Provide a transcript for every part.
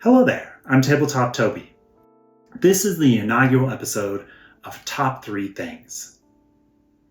Hello there, I'm Tabletop Toby. This is the inaugural episode of Top 3 Things.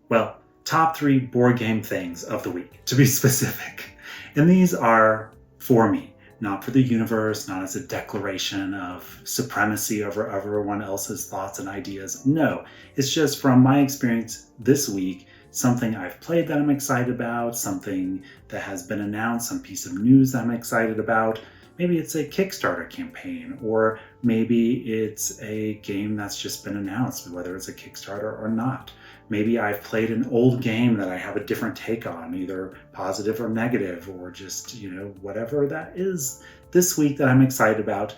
Well, top 3 board game things of the week, to be specific. And these are for me, not for the universe, not as a declaration of supremacy over everyone else's thoughts and ideas. No, it's just from my experience this week, something I've played that I'm excited about, something that has been announced, some piece of news that I'm excited about. Maybe it's a Kickstarter campaign, or maybe it's a game that's just been announced, whether it's a Kickstarter or not. Maybe I've played an old game that I have a different take on, either positive or negative, or just, whatever that is this week that I'm excited about.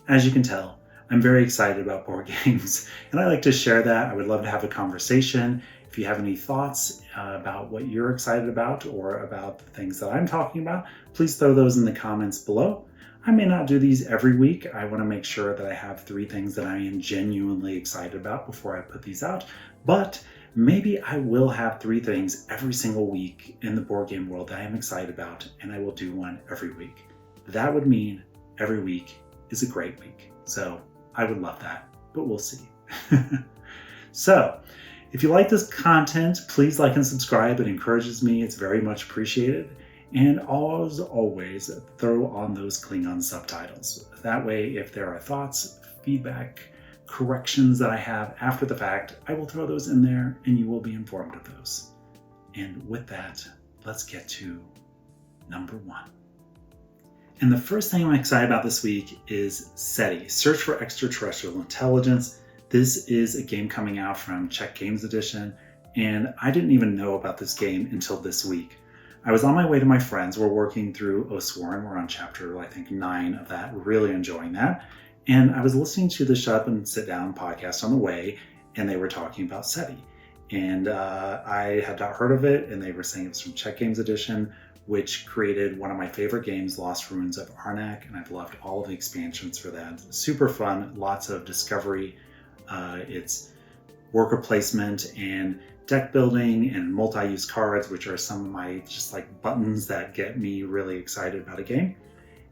As you can tell, I'm very excited about board games, and I like to share that. I would love to have a conversation. If you have any thoughts about what you're excited about or about the things that I'm talking about, please throw those in the comments below. I may not do these every week. I want to make sure that I have 3 things that I am genuinely excited about before I put these out, but maybe I will have 3 things every single week in the board game world that I am excited about, and I will do one every week. That would mean every week is a great week. So I would love that, but we'll see. So if you like this content, please like and subscribe. It encourages me. It's very much appreciated. And always throw on those Klingon subtitles. That way, if there are thoughts, feedback, corrections that I have after the fact, I will throw those in there and you will be informed of those. And with that, let's get to number 1. And the first thing I'm excited about this week is SETI, Search for Extraterrestrial Intelligence. This is a game coming out from Czech Games Edition, and I didn't even know about this game until this week. I was on my way to my friends. We're working through Oswarn. We're on chapter, 9 of that. Really enjoying that. And I was listening to the Shut Up and Sit Down podcast on the way, and they were talking about SETI. And I had not heard of it, and they were saying it was from Czech Games Edition, which created one of my favorite games, Ruins of Arnak, and I've loved all of the expansions for that. Super fun, lots of discovery. It's worker placement and deck building and multi-use cards, which are some of my buttons that get me really excited about a game.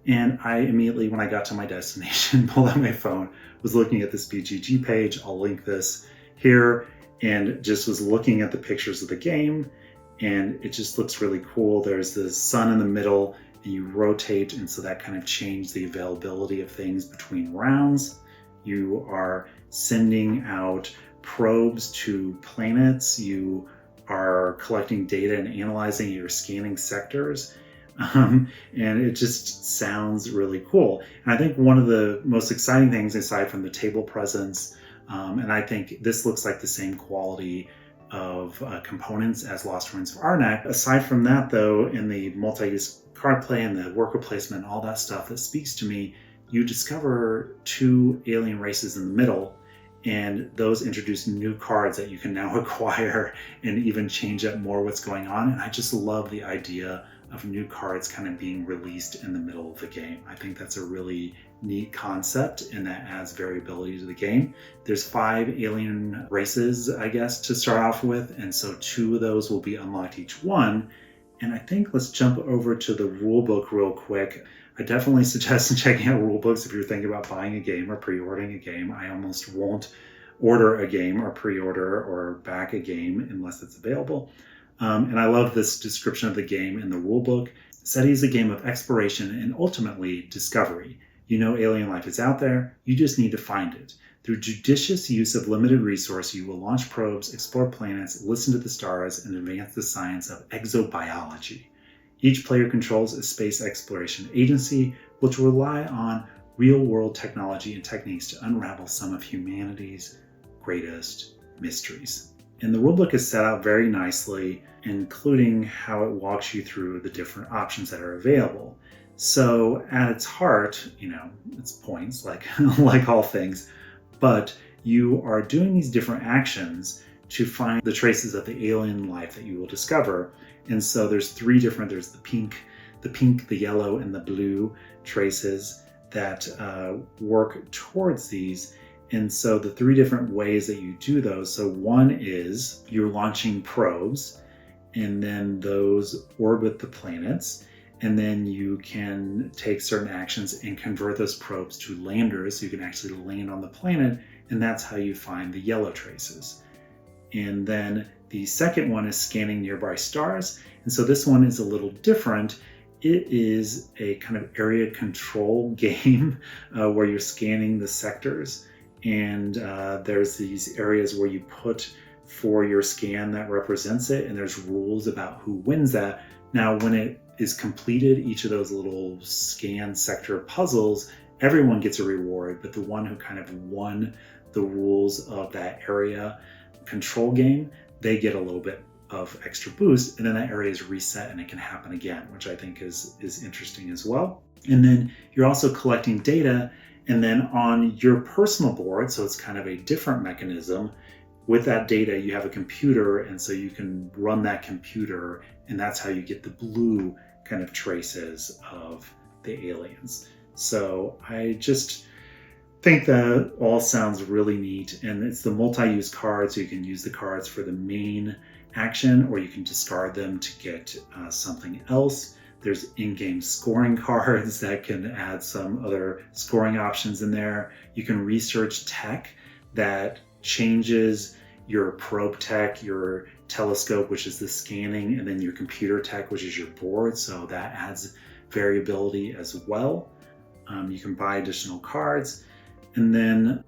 And I immediately, when I got to my destination, pulled out my phone, was looking at this BGG page. I'll link this here, and just was looking at the pictures of the game, and it just looks really cool. There's the sun in the middle, and you rotate, and so that kind of changed the availability of things between rounds. You are sending out probes to planets, you are collecting data and analyzing, you're scanning sectors, and it just sounds really cool. And I think one of the most exciting things, aside from the table presence, and I think this looks like the same quality of components as Lost Ruins of Arnak. Aside from that, though, in the multi-use card play and the worker placement, all that stuff that speaks to me, you discover 2 alien races in the middle, and those introduce new cards that you can now acquire and even change up more what's going on. And I just love the idea of new cards kind of being released in the middle of the game. I think that's a really neat concept, and that adds variability to the game. There's 5 alien races, I guess, to start off with, and so 2 of those will be unlocked each one. And I think let's jump over to the rule book real quick. I definitely suggest checking out rule books if you're thinking about buying a game or pre-ordering a game. I almost won't order a game or pre-order or back a game unless it's available. And I love this description of the game in the rule book. SETI is a game of exploration and ultimately discovery. You know alien life is out there, you just need to find it. Through judicious use of limited resource, you will launch probes, explore planets, listen to the stars, and advance the science of exobiology. Each player controls a space exploration agency, which will rely on real-world technology and techniques to unravel some of humanity's greatest mysteries. And the rulebook is set out very nicely, including how it walks you through the different options that are available. So at its heart, it's points, like all things, but you are doing these different actions to find the traces of the alien life that you will discover. And so there's 3 different, there's the pink, the yellow, and the blue traces that work towards these. And so the 3 different ways that you do those, so one is you're launching probes, and then those orbit the planets. and then you can take certain actions and convert those probes to landers, so you can actually land on the planet, and that's how you find the yellow traces. And then the second one is scanning nearby stars, and so this one is a little different. It is a kind of area control game where you're scanning the sectors, and there's these areas where you put for your scan that represents it, and there's rules about who wins that. Now, when it is completed, each of those little scan sector puzzles, everyone gets a reward, but the one who kind of won the rules of that area control game, they get a little bit of extra boost, and then that area is reset and it can happen again, which I think is interesting as well. And then you're also collecting data, and then on your personal board, so it's kind of a different mechanism. With that data, you have a computer, and so you can run that computer, and that's how you get the blue kind of traces of the aliens. So I just think that all sounds really neat, and it's the multi-use cards, so you can use the cards for the main action, or you can discard them to get something else. There's in-game scoring cards that can add some other scoring options in there. You can research tech that changes your probe tech, your telescope, which is the scanning, and then your computer tech, which is your board. So that adds variability as well. You can buy additional cards. And then,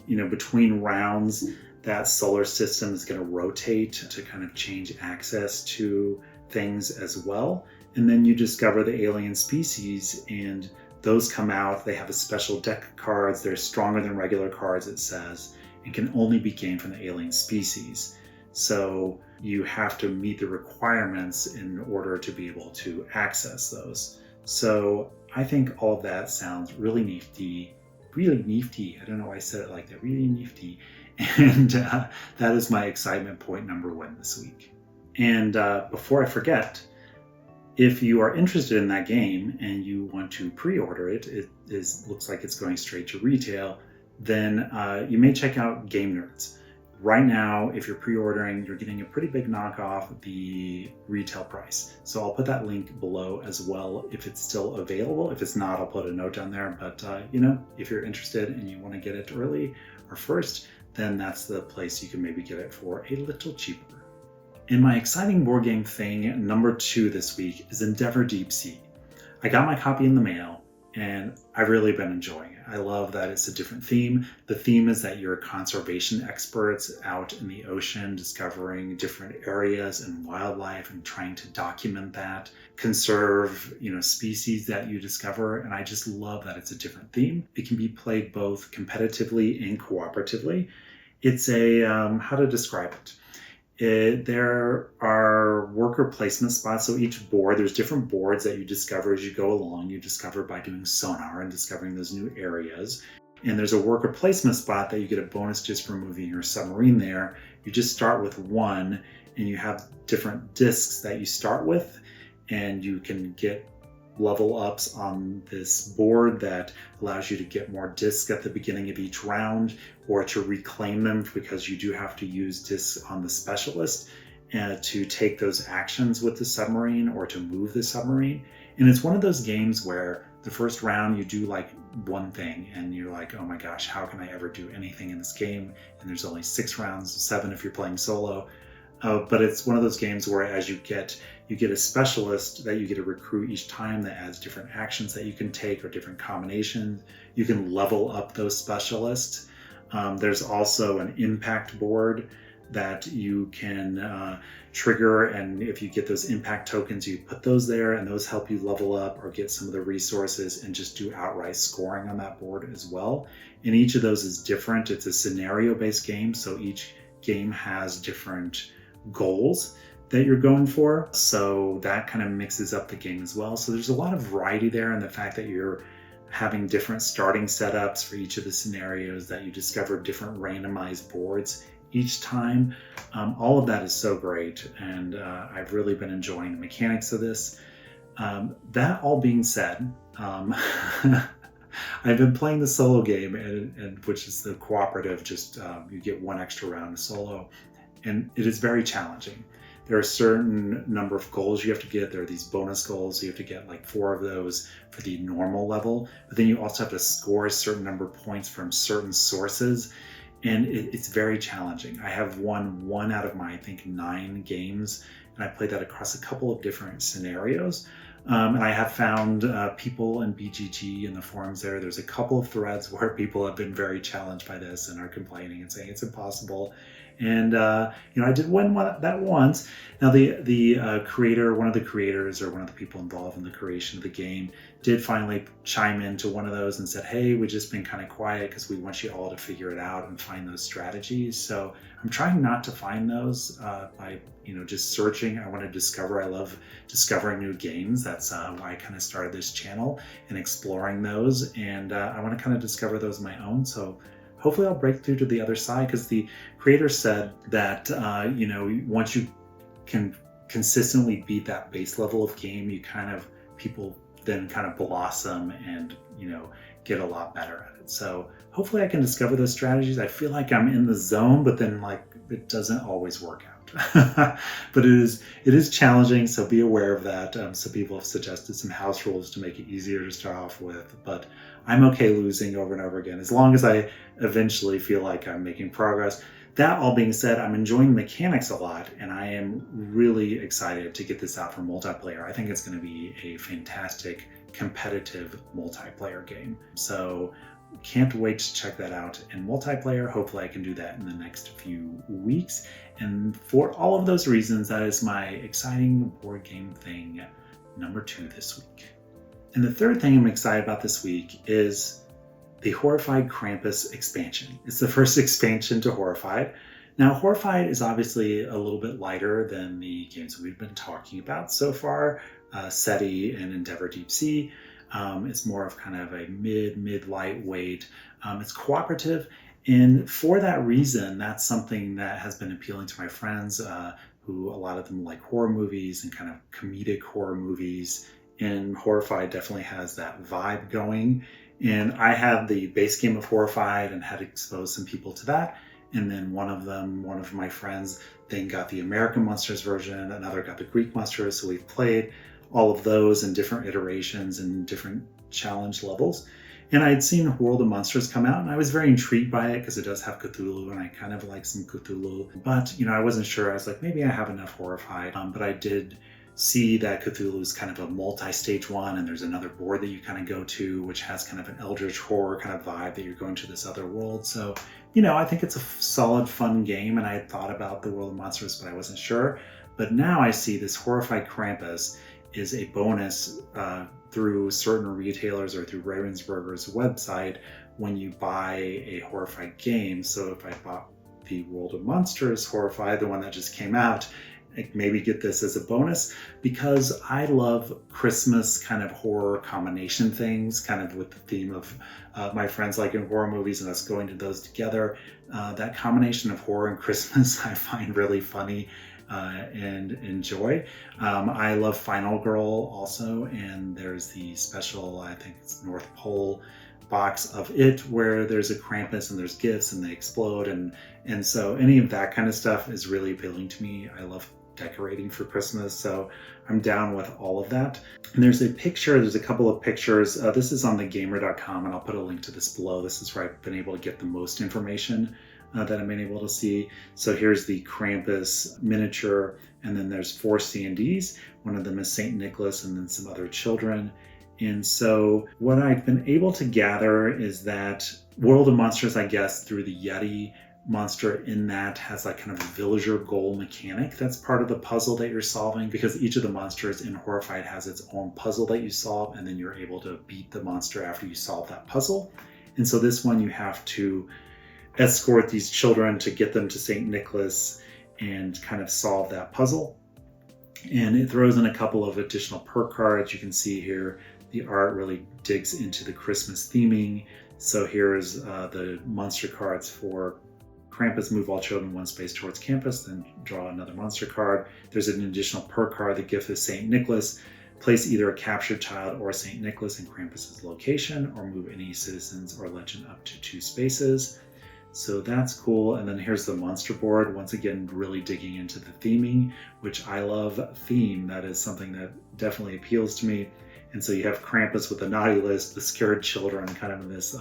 between rounds, that solar system is going to rotate to kind of change access to things as well. And then you discover the alien species, and those come out. They have a special deck of cards. They're stronger than regular cards, it says, and can only be gained from the alien species. So you have to meet the requirements in order to be able to access those. So I think all of that sounds really nifty. Really nifty. I don't know why I said it like that. Really nifty. And that is my excitement point number 1 this week. And before I forget, if you are interested in that game and you want to pre-order it, looks like it's going straight to retail, then you may check out Game Nerds. Right now, if you're pre-ordering, you're getting a pretty big knockoff the retail price. So I'll put that link below as well if it's still available. If it's not, I'll put a note down there. But if you're interested and you want to get it early or first, then that's the place you can maybe get it for a little cheaper. And my exciting board game thing number 2 this week is Endeavor Deep Sea. I got my copy in the mail, and I've really been enjoying it. I love that it's a different theme. The theme is that you're conservation experts out in the ocean, discovering different areas and wildlife and trying to document that, conserve, species that you discover. And I just love that it's a different theme. It can be played both competitively and cooperatively. It's how to describe it? There are worker placement spots. So each board, there's different boards that you discover as you go along. You discover by doing sonar and discovering those new areas. And there's a worker placement spot that you get a bonus just for moving your submarine there. You just start with 1, and you have different discs that you start with, and you can get level ups on this board that allows you to get more discs at the beginning of each round, or to reclaim them, because you do have to use discs on the specialist to take those actions with the submarine or to move the submarine. And it's one of those games where the first round you do like one thing and you're like, oh my gosh, how can I ever do anything in this game? And there's only 6 rounds, 7 if you're playing solo. But it's one of those games where as you get a specialist that you get to recruit each time that adds different actions that you can take or different combinations. You can level up those specialists. There's also an impact board that you can trigger, and if you get those impact tokens, you put those there, and those help you level up or get some of the resources and just do outright scoring on that board as well. And each of those is different. It's a scenario-based game, so each game has different goals that you're going for, so that kind of mixes up the game as well. So there's a lot of variety there, and the fact that you're having different starting setups for each of the scenarios, that you discover different randomized boards each time, all of that is so great, and I've really been enjoying the mechanics of this. That all being said, I've been playing the solo game, and which is the cooperative, just you get 1 extra round of solo, and it is very challenging. there are a certain number of goals you have to get. There are these bonus goals. You have to get like 4 of those for the normal level. But then you also have to score a certain number of points from certain sources. And it's very challenging. I have won 1 out of my, I think, 9 games. And I played that across a couple of different scenarios. And I have found people in BGG in the forums there's a couple of threads where people have been very challenged by this and are complaining and saying it's impossible. And I did win that once. Now the creator, one of the creators or one of the people involved in the creation of the game did finally chime into one of those and said, hey, we've just been kind of quiet because we want you all to figure it out and find those strategies. So I'm trying not to find those by just searching. I want to discover. I love discovering new games. That's why I kind of started this channel and exploring those. And I want to kind of discover those on my own. So hopefully I'll break through to the other side, because the creator said that, once you can consistently beat that base level of game, people then kind of blossom and, get a lot better at it. So hopefully I can discover those strategies. I feel like I'm in the zone, but then it doesn't always work out. But it is challenging, so be aware of that. Some people have suggested some house rules to make it easier to start off with, but I'm okay losing over and over again, as long as I eventually feel like I'm making progress. That all being said, I'm enjoying the mechanics a lot, and I am really excited to get this out for multiplayer. I think it's going to be a fantastic competitive multiplayer game. So can't wait to check that out in multiplayer. Hopefully I can do that in the next few weeks. And for all of those reasons, that is my exciting board game thing number 2 this week. And the third thing I'm excited about this week is the Horrified Krampus expansion. It's the first expansion to Horrified. Now, Horrified is obviously a little bit lighter than the games we've been talking about so far, SETI and Endeavor Deep Sea. It's more of kind of a mid-light weight. It's cooperative, and for that reason, that's something that has been appealing to my friends, who a lot of them like horror movies and kind of comedic horror movies. And Horrified definitely has that vibe going. And I had the base game of Horrified and had exposed some people to that. And then one of my friends then got the American Monsters version, another got the Greek Monsters. So we've played all of those in different iterations and different challenge levels. And I'd seen World of Monsters come out, and I was very intrigued by it because it does have Cthulhu, and I kind of like some Cthulhu. But, I wasn't sure. I was like, maybe I have enough Horrified. But I did see that Cthulhu is kind of a multi-stage one, and there's another board that you kind of go to, which has kind of an eldritch horror kind of vibe that you're going to this other world. So, I think it's a solid, fun game, and I had thought about the World of Monsters, but I wasn't sure. But now I see this Horrified Krampus is a bonus through certain retailers or through Ravensburger's website when you buy a Horrified game. So if I bought the World of Monsters Horrified, the one that just came out, maybe get this as a bonus, because I love Christmas kind of horror combination things, kind of with the theme of my friends liking horror movies and us going to those together. That combination of horror and Christmas I find really funny and enjoy. I love Final Girl also, and there's the special, I think it's North Pole box of it, where there's a Krampus and there's gifts and they explode, and so any of that kind of stuff is really appealing to me. I love decorating for Christmas, so I'm down with all of that. And there's a couple of pictures. This is on thegamer.com, and I'll put a link to this below. This is where I've been able to get the most information that I've been able to see. So here's the Krampus miniature, and then there's 4 standees. One of them is St. Nicholas, and then some other children. And so what I've been able to gather is that World of Monsters, I guess, through the Yeti monster in that has like kind of a villager goal mechanic that's part of the puzzle that you're solving, because each of the monsters in Horrified has its own puzzle that you solve, and then you're able to beat the monster after you solve that puzzle. And so this one, you have to escort these children to get them to St. Nicholas and kind of solve that puzzle. And it throws in a couple of additional perk cards. You can see here the art really digs into the Christmas theming. So here's the monster cards for Krampus: move all children 1 space towards campus, then draw another monster card. There's an additional perk card, the gift of St. Nicholas. Place either a captured child or St. Nicholas in Krampus's location, or move any citizens or legend up to 2 spaces. So that's cool. And then here's the monster board. Once again, really digging into the theming, which I love theme. That is something that definitely appeals to me. And so you have Krampus with the naughty list, the scared children, kind of in this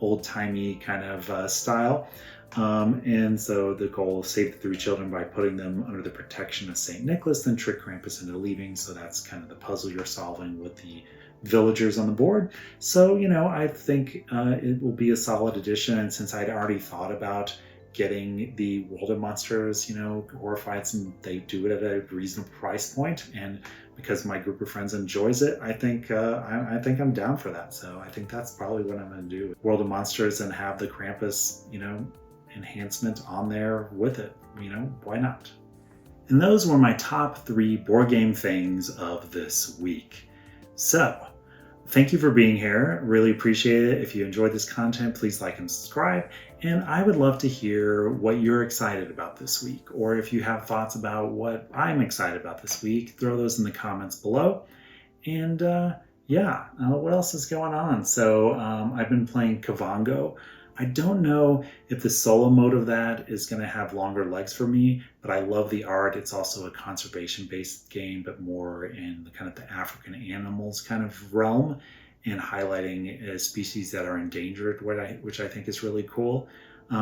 old-timey kind of style. And so the goal is save the three children by putting them under the protection of St. Nicholas, then trick Krampus into leaving. So that's kind of the puzzle you're solving with the villagers on the board. So, I think it will be a solid addition. And since I'd already thought about getting the World of Monsters, Horrified, and they do it at a reasonable price point, and because my group of friends enjoys it, I think I'm down for that. So I think that's probably what I'm going to do. World of Monsters and have the Krampus, enhancement on there with it. Why not? And those were my top 3 board game things of this week. So, thank you for being here. Really appreciate it. If you enjoyed this content, please like and subscribe. And I would love to hear what you're excited about this week, or if you have thoughts about what I'm excited about this week, throw those in the comments below. And what else is going on? So I've been playing Kavango. I don't know if the solo mode of that is going to have longer legs for me, but I love the art. It's also a conservation-based game, but more in the kind of the African animals kind of realm, and highlighting species that are endangered, which I think is really cool.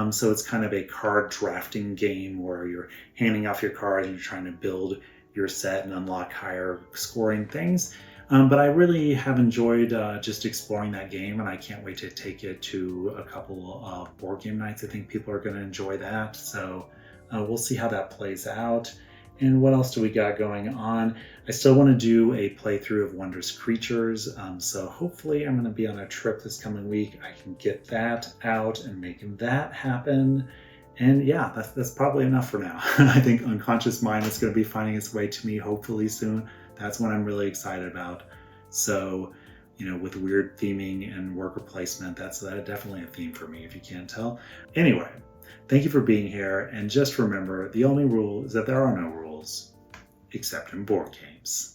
So it's kind of a card drafting game where you're handing off your cards and you're trying to build your set and unlock higher scoring things. But I really have enjoyed just exploring that game, and I can't wait to take it to a couple of board game nights. I think people are going to enjoy that. So we'll see how that plays out. And what else do we got going on? I still want to do a playthrough of Wondrous Creatures. So hopefully I'm going to be on a trip this coming week. I can get that out and make that happen. And yeah, that's probably enough for now. I think Unconscious Mind is going to be finding its way to me hopefully soon. That's what I'm really excited about. So, with weird theming and worker placement, that's definitely a theme for me, if you can't tell. Anyway, thank you for being here. And just remember, the only rule is that there are no rules, except in board games.